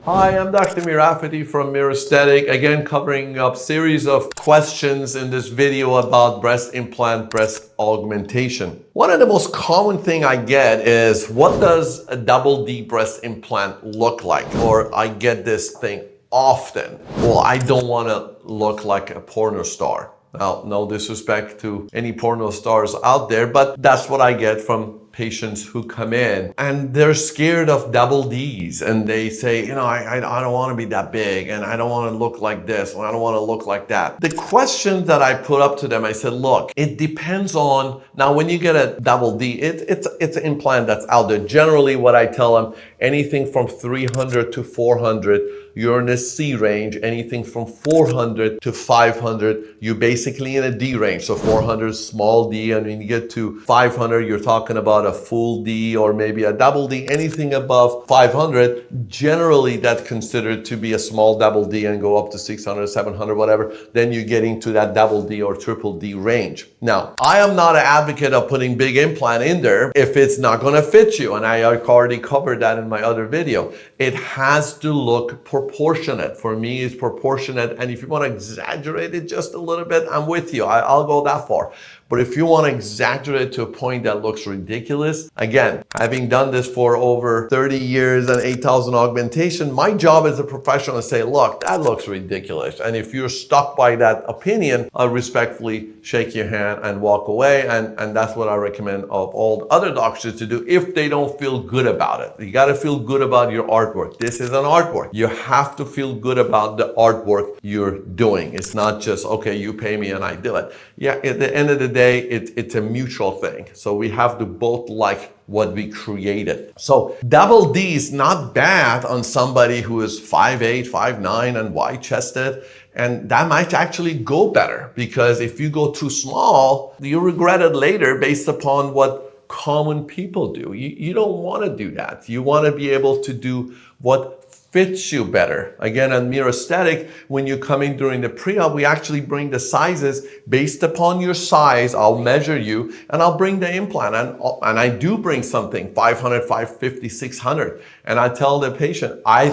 Hi, I'm Dr. Mirrafati from Mira Aesthetic, again covering up series of questions in this video about breast implant, breast augmentation. One of the most common thing I get is, what does a double D breast implant look like? Or I get this thing often. Well, I don't want to look like a porno star. Now, no disrespect to any porno stars out there, but that's what I get from patients who come in and they're scared of double D's and they say, I don't want to be that big and I don't want to look like this and I don't want to look like that. The question that I put up to them, I said, look, it depends on, now when you get a double D, it's an implant that's out there. Generally what I tell them, anything from 300 to 400, you're in a C range. Anything from 400 to 500, you're basically in a D range. So 400 is small D, and when you get to 500, you're talking about a full D or maybe a double D. Anything above 500, generally that's considered to be a small double D, and go up to 600, 700, whatever. Then you're getting to that double D or triple D range. Now, I am not an advocate of putting big implant in there if it's not going to fit you, and I already covered that in my other video. It has to look proportionate. For me, it's proportionate, and if you want to exaggerate it just a little bit, I'm with you. I'll go that far. But if you want to exaggerate to a point that looks ridiculous, again, having done this for over 30 years and 8,000 augmentation, my job as a professional is to say, look, that looks ridiculous. And if you're stuck by that opinion, I'll respectfully shake your hand and walk away. And that's what I recommend of all other doctors to do if they don't feel good about it. You got to feel good about your artwork. This is an artwork. You have to feel good about the artwork you're doing. It's not just, okay, you pay me and I do it. Yeah, at the end of the day, it's a mutual thing. So we have to both like what we created. So double D is not bad on somebody who is 5'8", 5'9", and wide-chested. And that might actually go better, because if you go too small, you regret it later based upon what common people do. You don't want to do that. You want to be able to do what fits you better. Again, on Mira Aesthetic, when you come in during the pre-op, we actually bring the sizes based upon your size. I'll measure you and I'll bring the implant, and I do bring something 500, 550, 600. And I tell the patient, I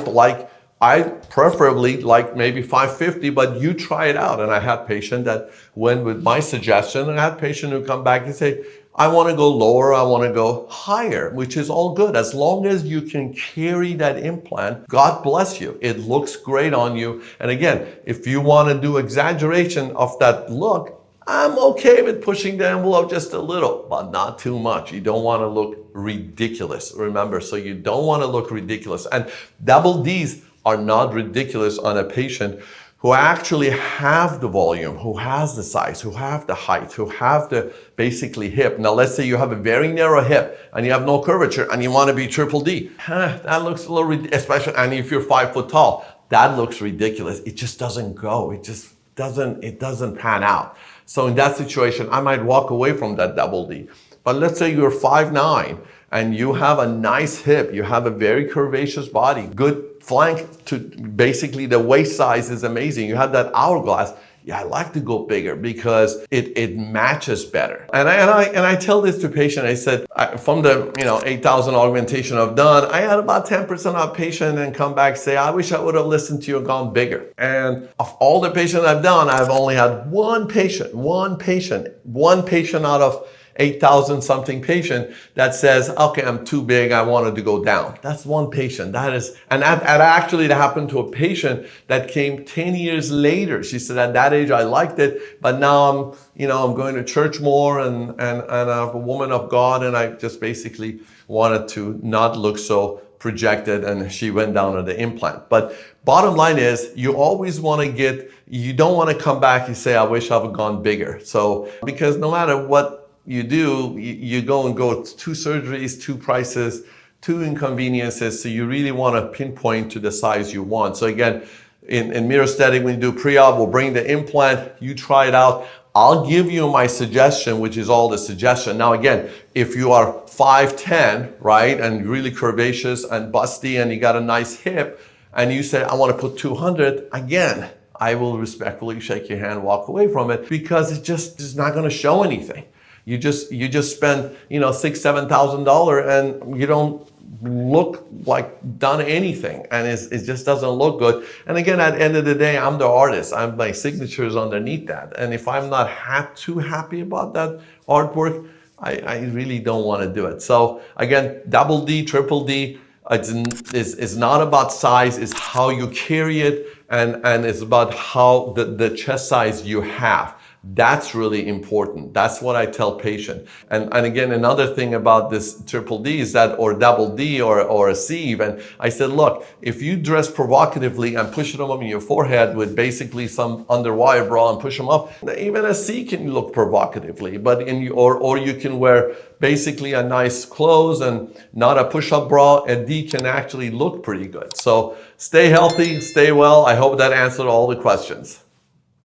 preferably like maybe 550, but you try it out. And I had patient that went with my suggestion, and I had patient who come back and say, I want to go lower, I want to go higher, which is all good. As long as you can carry that implant, God bless you. It looks great on you. And again, if you want to do exaggeration of that look, I'm okay with pushing the envelope just a little, but not too much. You don't want to look ridiculous. Remember, so you don't want to look ridiculous. And double Ds are not ridiculous on a patient who actually have the volume, who has the size, who have the height, who have the basically hip. Now, let's say you have a very narrow hip and you have no curvature and you want to be triple D. That looks a little ridiculous, especially, and if you're 5 foot tall, that looks ridiculous. It just doesn't go. It doesn't pan out. So in that situation, I might walk away from that double D. But let's say you're 5'9", and you have a nice hip, you have a very curvaceous body, good flank, to basically the waist size is amazing. You have that hourglass. Yeah, I like to go bigger because it matches better. And I tell this to patients. I said, from the 8,000 augmentation I've done, I had about 10% of patient and come back say, I wish I would have listened to you and gone bigger. And of all the patients I've done, I've only had one patient out of 8,000 something patient that says, okay, I'm too big, I wanted to go down. That's one patient. And actually that happened to a patient that came 10 years later. She said, at that age I liked it, but now I'm going to church more and I'm a woman of God, and I just basically wanted to not look so projected, and she went down on the implant. But bottom line is, you always want to you don't want to come back and say, I wish I would have gone bigger. So, because no matter what you do, you go 2 surgeries, 2 prices, 2 inconveniences. So you really want to pinpoint to the size you want. So again, in Mira Aesthetic, when you do pre-op, we'll bring the implant, you try it out. I'll give you my suggestion, which is all the suggestion. Now again, if you are 5'10", right, and really curvaceous and busty and you got a nice hip, and you say, I want to put 200, again, I will respectfully shake your hand, walk away from it, because it just is not going to show anything. You just spend $6,000, $7,000 and you don't look like done anything, and it just doesn't look good. And again, at the end of the day, I'm the artist. My signature is underneath that, and if I'm not too happy about that artwork, I really don't want to do it. So again, double D, triple D, it's not about size, it's how you carry it, and it's about how the chest size you have. That's really important. That's what I tell patients. And again, another thing about this triple D is that, or double D, or a C even, I said, look, if you dress provocatively and push them up in your forehead with basically some underwire bra and push them up, even a C can look provocatively, but or you can wear basically a nice clothes and not a push-up bra, a D can actually look pretty good. So stay healthy, stay well. I hope that answered all the questions.